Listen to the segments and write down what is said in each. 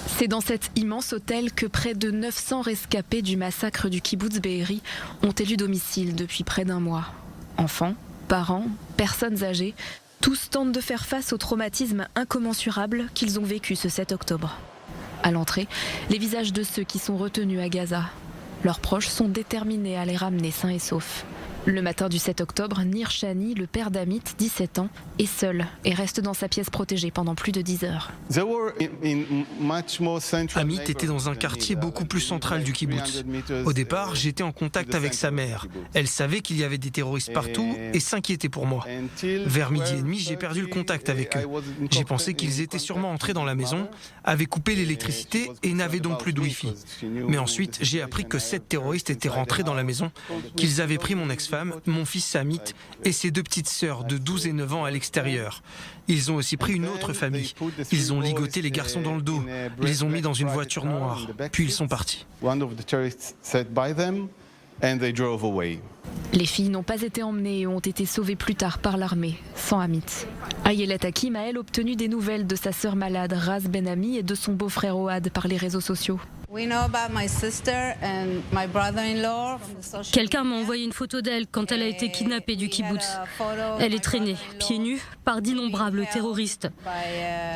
C'est dans cet immense hôtel que près de 900 rescapés du massacre du kibboutz Be'eri ont élu domicile depuis près d'un mois. Enfants, parents, personnes âgées, tous tentent de faire face au traumatisme incommensurable qu'ils ont vécu ce 7 octobre. À l'entrée, les visages de ceux qui sont retenus à Gaza. Leurs proches sont déterminés à les ramener sains et saufs. Le matin du 7 octobre, Nir Shani, le père d'Amit, 17 ans, est seul et reste dans sa pièce protégée pendant plus de 10 heures. Amit était dans un quartier beaucoup plus central du kibboutz. Au départ, j'étais en contact avec sa mère. Elle savait qu'il y avait des terroristes partout et s'inquiétait pour moi. Vers 12h30, j'ai perdu le contact avec eux. J'ai pensé qu'ils étaient sûrement entrés dans la maison, avaient coupé l'électricité et n'avaient donc plus de Wi-Fi. Mais ensuite, j'ai appris que 7 terroristes étaient rentrés dans la maison, qu'ils avaient pris mon ex-femme, mon fils Amit et ses 2 petites sœurs de 12 et 9 ans à l'extérieur. Ils ont aussi pris une autre famille. Ils ont ligoté les garçons dans le dos, les ont mis dans une voiture noire, puis ils sont partis. Les filles n'ont pas été emmenées et ont été sauvées plus tard par l'armée, sans Amit. Ayelet Hakim a elle obtenu des nouvelles de sa sœur malade Raz Ben-Ami et de son beau-frère Ohad par les réseaux sociaux. Quelqu'un m'a envoyé une photo d'elle quand elle a été kidnappée du kibboutz. Elle est traînée, pieds nus, par d'innombrables terroristes.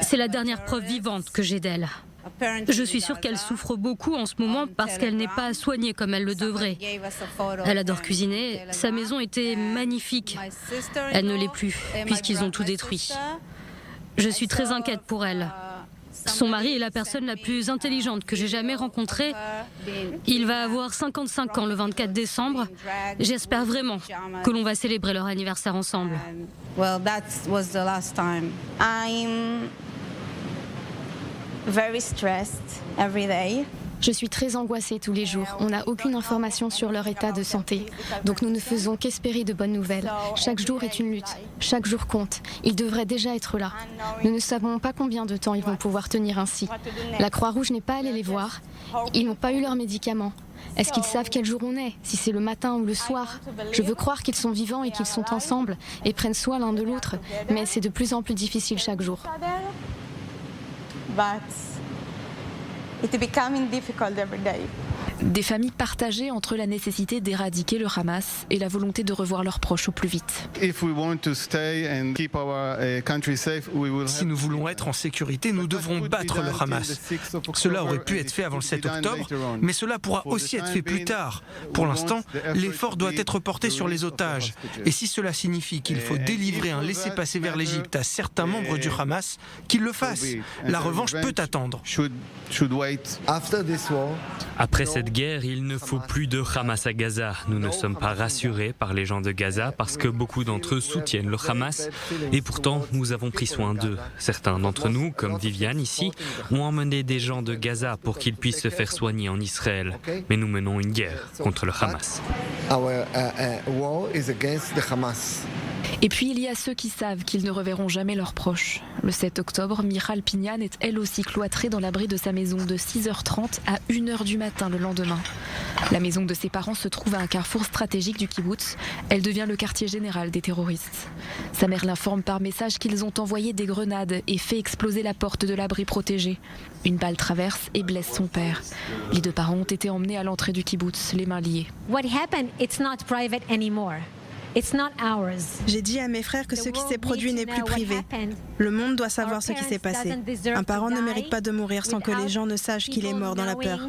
C'est la dernière preuve vivante que j'ai d'elle. Je suis sûre qu'elle souffre beaucoup en ce moment parce qu'elle n'est pas soignée comme elle le devrait. Elle adore cuisiner, sa maison était magnifique. Elle ne l'est plus, puisqu'ils ont tout détruit. Je suis très inquiète pour elle. Son mari est la personne la plus intelligente que j'ai jamais rencontrée. Il va avoir 55 ans le 24 décembre. J'espère vraiment que l'on va célébrer leur anniversaire ensemble. Je suis très angoissée tous les jours. On n'a aucune information sur leur état de santé. Donc nous ne faisons qu'espérer de bonnes nouvelles. Chaque jour est une lutte. Chaque jour compte. Ils devraient déjà être là. Nous ne savons pas combien de temps ils vont pouvoir tenir ainsi. La Croix-Rouge n'est pas allée les voir. Ils n'ont pas eu leurs médicaments. Est-ce qu'ils savent quel jour on est? Si c'est le matin ou le soir? Je veux croire qu'ils sont vivants et qu'ils sont ensemble et prennent soin l'un de l'autre. Mais c'est de plus en plus difficile chaque jour. Des familles partagées entre la nécessité d'éradiquer le Hamas et la volonté de revoir leurs proches au plus vite. Si nous voulons être en sécurité, nous devrons battre le Hamas. Cela aurait pu être fait avant le 7 octobre, mais cela pourra aussi être fait plus tard. Pour l'instant, l'effort doit être porté sur les otages. Et si cela signifie qu'il faut délivrer un laissez-passer vers l'Égypte à certains membres du Hamas, qu'ils le fassent. La revanche peut attendre. Après cette guerre, il ne faut plus de Hamas à Gaza. Nous ne sommes pas rassurés par les gens de Gaza parce que beaucoup d'entre eux soutiennent le Hamas et pourtant nous avons pris soin d'eux. Certains d'entre nous, comme Viviane ici, ont emmené des gens de Gaza pour qu'ils puissent se faire soigner en Israël. Mais nous menons une guerre contre le Hamas. Et puis il y a ceux qui savent qu'ils ne reverront jamais leurs proches. Le 7 octobre, Michal Pignan est elle aussi cloîtrée dans l'abri de sa maison de 6h30 à 1h du matin le lendemain. La maison de ses parents se trouve à un carrefour stratégique du kibboutz. Elle devient le quartier général des terroristes. Sa mère l'informe par message qu'ils ont envoyé des grenades et fait exploser la porte de l'abri protégé. Une balle traverse et blesse son père. Les 2 parents ont été emmenés à l'entrée du kibboutz, les mains liées. What happened, it's not private anymore. It's not ours. J'ai dit à mes frères que ce qui s'est produit n'est plus privé. Le monde doit savoir ce qui s'est passé. Un parent ne mérite pas de mourir sans que les gens ne sachent qu'il est mort dans la peur.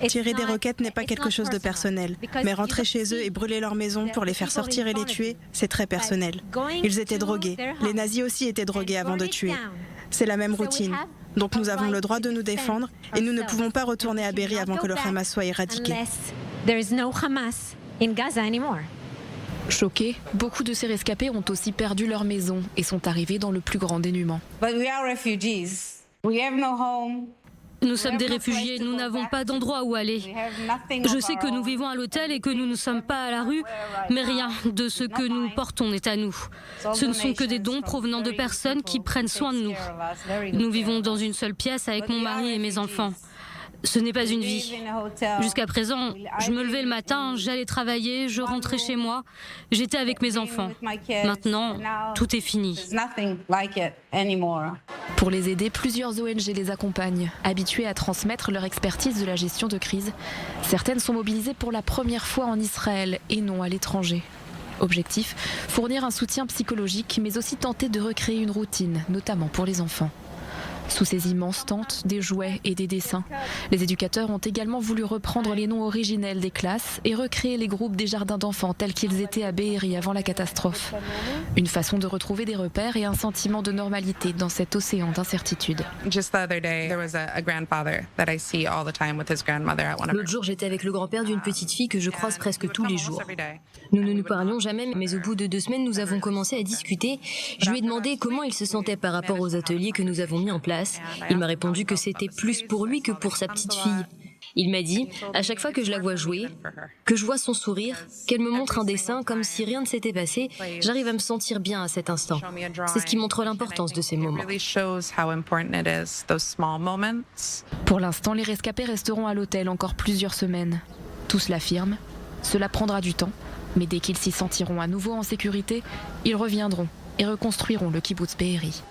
Tirer des roquettes n'est pas quelque chose de personnel, mais rentrer chez eux et brûler leur maison pour les faire sortir et les tuer, c'est très personnel. Ils étaient drogués. Les nazis aussi étaient drogués avant de tuer. C'est la même routine. Donc nous avons le droit de nous défendre et nous ne pouvons pas retourner à Be'eri avant que le Hamas soit éradiqué. Choqués, beaucoup de ces rescapés ont aussi perdu leur maison et sont arrivés dans le plus grand dénuement. Nous sommes des réfugiés, nous n'avons pas d'endroit où aller. Je sais que nous vivons à l'hôtel et que nous ne sommes pas à la rue, mais rien de ce que nous portons n'est à nous. Ce ne sont que des dons provenant de personnes qui prennent soin de nous. Nous vivons dans une seule pièce avec mon mari et mes enfants. Ce n'est pas une vie. Jusqu'à présent, je me levais le matin, j'allais travailler, je rentrais chez moi, j'étais avec mes enfants. Maintenant, tout est fini. Pour les aider, plusieurs ONG les accompagnent, habituées à transmettre leur expertise de la gestion de crise. Certaines sont mobilisées pour la première fois en Israël et non à l'étranger. Objectif, fournir un soutien psychologique, mais aussi tenter de recréer une routine, notamment pour les enfants. Sous ces immenses tentes, des jouets et des dessins, les éducateurs ont également voulu reprendre les noms originels des classes et recréer les groupes des jardins d'enfants tels qu'ils étaient à Be'eri avant la catastrophe. Une façon de retrouver des repères et un sentiment de normalité dans cet océan d'incertitude. L'autre jour, j'étais avec le grand-père d'une petite fille que je croise presque tous les jours. Nous ne nous parlions jamais, mais au bout de 2 semaines, nous avons commencé à discuter. Je lui ai demandé comment il se sentait par rapport aux ateliers que nous avons mis en place. Il m'a répondu que c'était plus pour lui que pour sa petite fille. Il m'a dit, à chaque fois que je la vois jouer, que je vois son sourire, qu'elle me montre un dessin comme si rien ne s'était passé, j'arrive à me sentir bien à cet instant. C'est ce qui montre l'importance de ces moments. Pour l'instant, les rescapés resteront à l'hôtel encore plusieurs semaines. Tous l'affirment, cela prendra du temps, mais dès qu'ils s'y sentiront à nouveau en sécurité, ils reviendront et reconstruiront le kibbutz Be'eri.